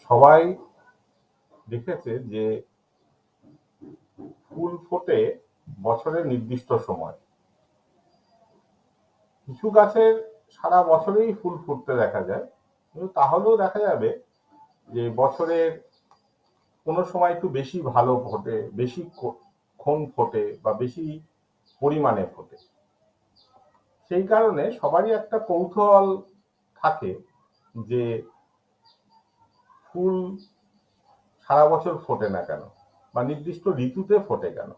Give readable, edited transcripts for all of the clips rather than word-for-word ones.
সবাই দেখেছে যে ফুল ফোটে বছরের নির্দিষ্ট সময়। কিছু গাছের সারা বছরেই ফুল ফুটতে দেখা যায়, কিন্তু তাহলেও দেখা যাবে যে বছরের কোনো সময় একটু বেশি ভালো ফোটে, বেশি ক্ষণ ফোটে বা বেশি পরিমাণে ফোটে। সেই কারণে সবারই একটা কৌতূহল থাকে যে ফুল সারা বছর ফোটে না কেন, বা নির্দিষ্ট ঋতুতে ফোটে কেন।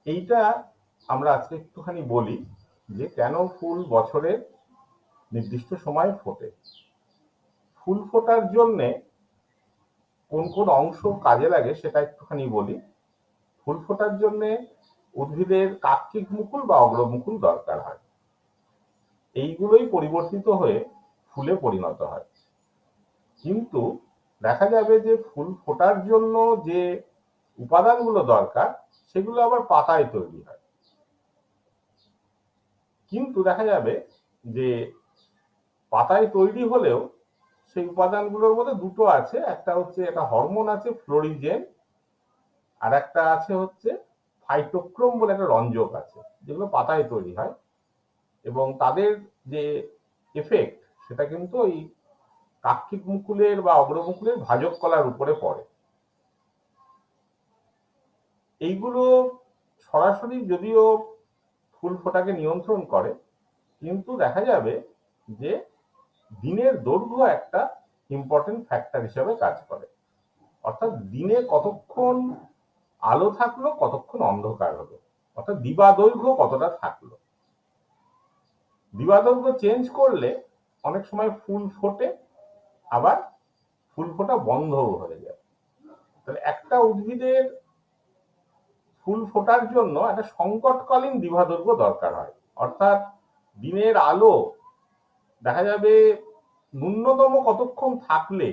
এইটা আমরা আজকে একটুখানি বলি যে কেন ফুল বছরের নির্দিষ্ট সময়ে ফোটে। ফুল ফোটার জন্যে কোন কোন অংশ কাজে লাগে সেটা একটুখানি বলি। ফুল ফোটার জন্যে উদ্ভিদের কাক্ষিক মুকুল বা অগ্রমুকুল দরকার হয়। এইগুলোই পরিবর্তিত হয়ে ফুলে পরিণত হয়। কিন্তু দেখা যাবে যে ফুল ফোটার জন্য যে উপাদানগুলো দরকার সেগুলো আবার পাতায় তৈরি হয়। কিন্তু দেখা যাবে যে পাতায় তৈরি হলেও সেই উপাদানগুলোর মধ্যে দুটো আছে, একটা হচ্ছে একটা হরমোন আছে ফ্লোরিজেন, আর একটা আছে হচ্ছে ফাইটোক্রোম বলে একটা রঞ্জক আছে, যেগুলো পাতায় তৈরি হয়। এবং তাদের যে এফেক্ট সেটা কিন্তু ওই কাক্ষিক মুকুলের বা অগ্রমুকুলের ভাজক কলার উপরে পড়ে। এইগুলো সরাসরি যদিও ফুল ফোটাকে নিয়ন্ত্রণ করে, কিন্তু দেখা যাবে যে দিনের দৈর্ঘ্য একটা ইম্পর্টেন্ট ফ্যাক্টর হিসেবে কাজ করে। অর্থাৎ দিনে কতক্ষণ আলো থাকলো, কতক্ষণ অন্ধকার হলো, অর্থাৎ দিবা দৈর্ঘ্য কতটা থাকলো। দিবা দৈর্ঘ্য চেঞ্জ করলে অনেক সময় ফুল ফোটে, আবার ফুল ফোটা বন্ধও হয়ে যায়। তাহলে একটা উদ্ভিদের ফুল ফোটার জন্য একটা সংকটকালীন দিবা দৈর্ঘ্য দরকার হয়। অর্থাৎ দিনের আলো দেখা যাবে ন্যূনতম কতক্ষণ থাকলে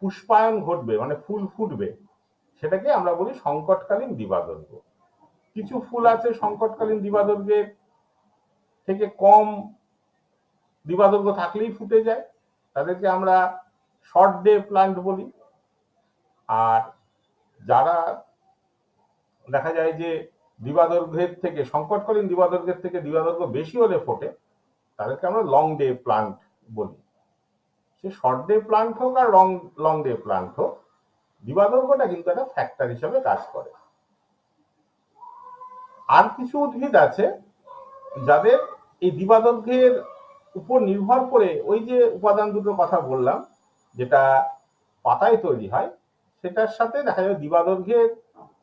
পুষ্পায়ন ঘটবে, মানে ফুল ফুটবে, সেটাকে আমরা বলি সংকটকালীন দিবা দৈর্ঘ্য। কিছু ফুল আছে সংকটকালীন দিবা দৈর্ঘ্যের থেকে কম দিবা দৈর্ঘ্য থাকলেই ফুটে যায়, তাদেরকে আমরা শর্ট ডে প্লান্ট বলি। আর যারা দেখা যায় যে দিবা দৈর্ঘ্যের থেকে, সংকটকালীন দিবা দৈর্ঘ্যের থেকে দিবা দৈর্ঘ্য বেশি হলে ফোটে, তাদেরকে আমরা লং ডে প্লান্ট বলি। সে শর্ট ডে প্লান্ট হোক আর লং ডে প্লান্ট হোক, দিবা দৈর্ঘ্যটা কিন্তু একটা ফ্যাক্টর হিসেবে কাজ করে। আর কিছু উদ্ভিদ আছে যাদের এই দিবা দৈর্ঘ্যের উপর নির্ভর করে ওই যে উপাদান দুটোর কথা বললাম যেটা পাতায় তৈরি হয়, সেটার সাথে দেখা যাবে দিবা দৈর্ঘ্যের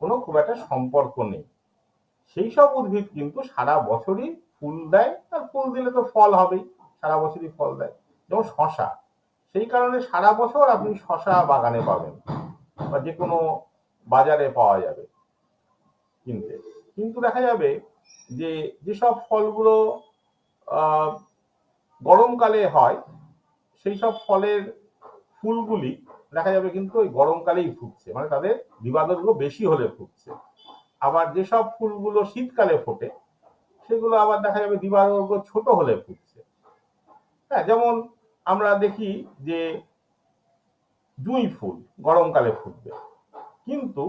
কোনো খুব একটা সম্পর্ক নেই। সেই সব উদ্ভিদ কিন্তু সারা বছরই ফুল দেয়, আর ফুল দিলে তো ফল হবেই, সারা বছরই ফল দেয়। যেমন শশা, সেই কারণে সারা বছর আপনি শশা বাগানে পাবেন বা যে কোনো বাজারে পাওয়া যাবে কিনতে। কিন্তু দেখা যাবে যে যেসব ফলগুলো গরমকালে হয়, সেই সব ফলের ফুলগুলি দেখা যাবে কিন্তু ওই গরমকালেই ফুটছে, মানে তাদের দিবা দৈর্ঘ্য বেশি হলে ফুটছে। আবার যেসব ফুলগুলো শীতকালে ফোটে সেগুলো আবার দেখা যাবে দিবা দৈর্ঘ্য ছোট হলে ফুটছে। হ্যাঁ, যেমন আমরা দেখি যে জুঁই ফুল গরমকালে ফুটবে, কিন্তু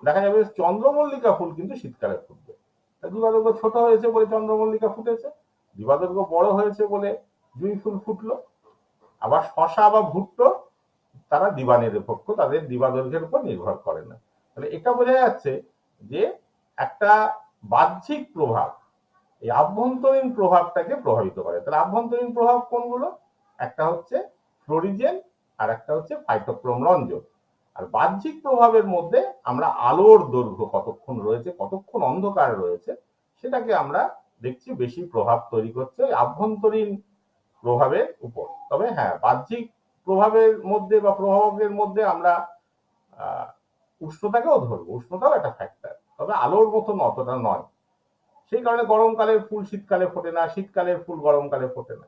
দেখা যাবে চন্দ্রমল্লিকা ফুল কিন্তু শীতকালে ফুটবে। দিবা দৈর্ঘ্য ছোট হয়েছে বলে চন্দ্রমল্লিকা ফুটেছে, দিবা দৈর্ঘ্য বড় হয়েছে বলে জুঁই ফুল ফুটলো। আবার শশা বা ভুট্টো তারা দিবা নিরপেক্ষ, তাদের দিবা দৈর্ঘ্যের উপর নির্ভর করে না। তাহলে এটা বোঝা যাচ্ছে যে একটা বাহ্যিক প্রভাব এই আভ্যন্তরীণ প্রভাবটাকে প্রভাবিত করে। তাহলে আভ্যন্তরীণ প্রভাব কোনগুলো? একটা হচ্ছে ফ্লোরিজেন, আর একটা হচ্ছে ফাইটোক্রোম রঞ্জক। আর বাহ্যিক প্রভাবের মধ্যে আমরা আলোর দৈর্ঘ্য কতক্ষণ রয়েছে, কতক্ষণ অন্ধকার রয়েছে, সেটাকে আমরা দেখছি বেশি প্রভাব তৈরি করছে আভ্যন্তরীণ প্রভাবের উপর। তবে হ্যাঁ, বাহ্যিক প্রভাবের মধ্যে বা প্রভাবের মধ্যে আমরা উষ্ণতাকেও ধরবো, উষ্ণতাও একটা ফ্যাক্টর, তবে আলোর মতন অতটা নয়। সেই কারণে গরমকালের ফুল শীতকালে ফোটে না, শীতকালের ফুল গরমকালে ফোটে না।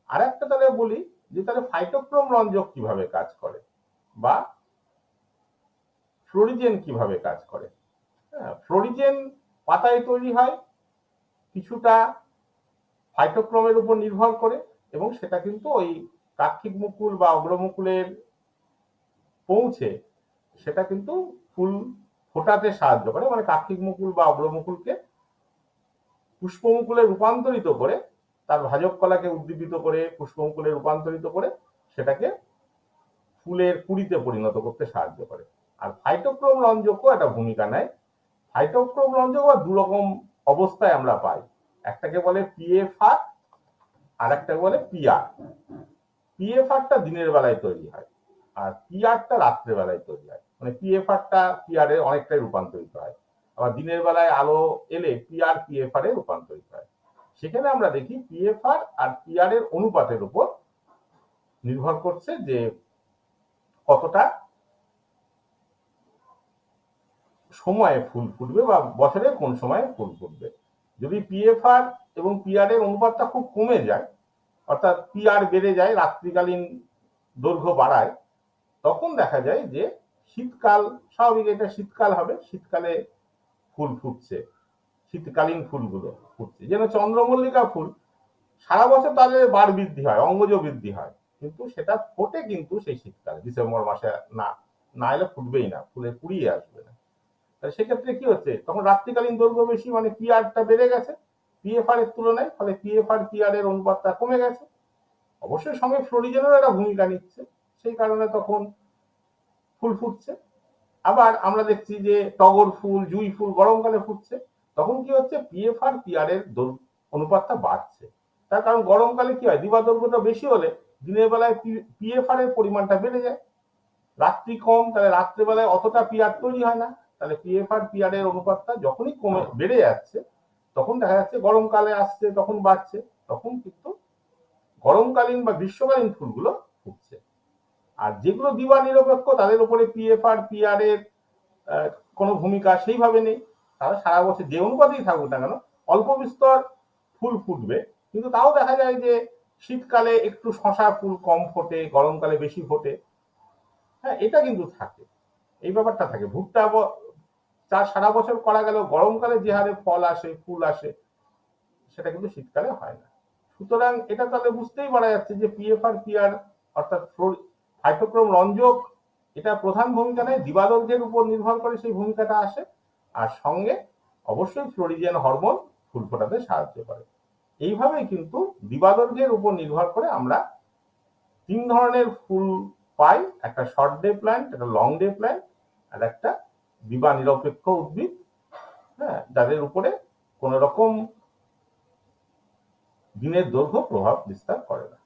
আর একটা তাহলে বলি যে তাহলে ফাইটোক্রোম রঞ্জক কিভাবে কাজ করে বা ফ্লোরিজেন কিভাবে কাজ করে। ফ্লোরিজেন পাতায় তৈরি হয়, কিছুটা ফাইটোক্রোমের উপর নির্ভর করে, এবং সেটা কিন্তু ওই কাক্ষিক মুকুল বা অগ্রমুকুলের পৌঁছে সেটা কিন্তু ফুল ফোটাতে সাহায্য করে, মানে কাক্ষিক মুকুল বা অগ্রমুকুলকে পুষ্পমুকুলে রূপান্তরিত করে, তার ভাজক কলাকে উদ্দীপিত করে পুষ্পমুকুলে রূপান্তরিত করে সেটাকে ফুলের কুড়িতে পরিণত করতে সাহায্য করে। আর ফাইটোক্রোম রঞ্জকও একটা ভূমিকা নেয়। ফাইটোক্রোম রঞ্জক বা দু রকম অবস্থায় আমরা পাই, একটাকে বলে পিএফআর আর একটাকে বলে পিআর। পিএফআরটা দিনের বেলায় তৈরি হয় আর পিআরটা রাত্রে বেলায় তৈরি হয়, মানে পিএফআরটা পিআর এর অনেকটাই রূপান্তরিত হয়, আবার দিনের বেলায় আলো এলে পিআর পিএফআর এ রূপান্তরিত হয়। সেখানে আমরা দেখি পিএফআর আর পিআর এর অনুপাতের উপর নির্ভর করছে যে কতটা সময়ে ফুল ফুটবে বা বছরের কোন সময়ে ফুল ফুটবে। যদি পিএফআর এবং পিআর এর অনুপাতটা খুব কমে যায়, অর্থাৎ পিআর বেড়ে যায়, রাত্রিকালীন দৈর্ঘ্য বাড়ায়, তখন দেখা যায় যে শীতকাল, স্বাভাবিক এটা শীতকাল হবে, শীতকালে ফুল ফুটছে, শীতকালীন ফুলগুলো ফুটছে। যেন চন্দ্রমল্লিকা ফুল সারা বছর তাদের বার বৃদ্ধি হয়, অঙ্গজ বৃদ্ধি হয়, কিন্তু সেটা ফোটে কিন্তু সেই শীতকালে, ডিসেম্বর মাসে না, না এলে ফুটবেই না, ফুলের কুড়িয়ে আসবে না। সেক্ষেত্রে কি হচ্ছে, তখন রাত্রিকালীন দৈর্ঘ্য বেশি, মানে পিআরটা বেড়ে গেছে পিএফআর এর তুলনায়, ফলে পিএফআর পিআর এর অনুপাতটা কমে গেছে। অবশ্যই সঙ্গে ফ্লোরিজেনের একটা ভূমিকা নিচ্ছে, সেই কারণে তখন ফুল ফুটছে। আবার আমরা দেখছি যে টগর ফুল, জুঁই ফুল গরমকালে ফুটছে, তখন কি হচ্ছে, পিএফআর পিআর এর অনুপাতটা বাড়ছে। তার কারণ গরমকালে কি হয়, দিবা দৈর্ঘ্যটা বেশি হলে দিনের বেলায় পিএফআর এর পরিমাণটা বেড়ে যায়, রাত্রি কম, তাহলে রাত্রেবেলায় অতটা পিআর তৈরি হয় না, তাহলে পিএফআর পিআর এর অনুপাতটা যখনই কমে বেড়ে যাচ্ছে, তখন দেখা যাচ্ছে গরমকালে আসছে তখন বাড়ছে, তখন কিন্তু গরমকালীন বা গ্রীষ্মকালীন ফুলগুলো ফুটছে। আর যেগুলো দিবা নিরপেক্ষ তাদের উপরে পিএফআর পিআর এর কোনো ভূমিকা সেইভাবে নেই, তারা সারা বছর যে অনুপাতেই থাকুক না কেন অল্প বিস্তর ফুল ফুটবে, কিন্তু তাও দেখা যায় যে শীতকালে একটু শশা ফুল কম ফোটে, গরমকালে বেশি ফোটে। হ্যাঁ, এটা কিন্তু থাকে, এই ব্যাপারটা থাকে। ভুট্টা চাষ সারা বছর করা গেল, গরমকালে যে হারে ফল আসে ফুল আসে সেটা কিন্তু শীতকালে হয় না। সুতরাং এটা তাহলে বুঝতেই পারা যাচ্ছে যে পিএফআর পিআর অর্থাৎ ফাইটোক্রোম রঞ্জক এটা প্রধান ভূমিকা নেয়, দিবাদর্ঘ্যের উপর নির্ভর করে সেই ভূমিকাটা আসে, আর সঙ্গে অবশ্যই ফ্লোরিজেন হরমোন ফুল ফোটাতে সাহায্য করে। এইভাবেই কিন্তু দিবাদর্ঘ্যের উপর নির্ভর করে আমরা তিন ধরনের ফুল পাই, একটা শর্ট ডে প্ল্যান্ট, একটা লং ডে প্ল্যান্ট, আর একটা দিবা নিরপেক্ষ উদ্ভিদ, হ্যাঁ, যাদের উপরে কোন রকম দিনের দৈর্ঘ্য প্রভাব বিস্তার করে না।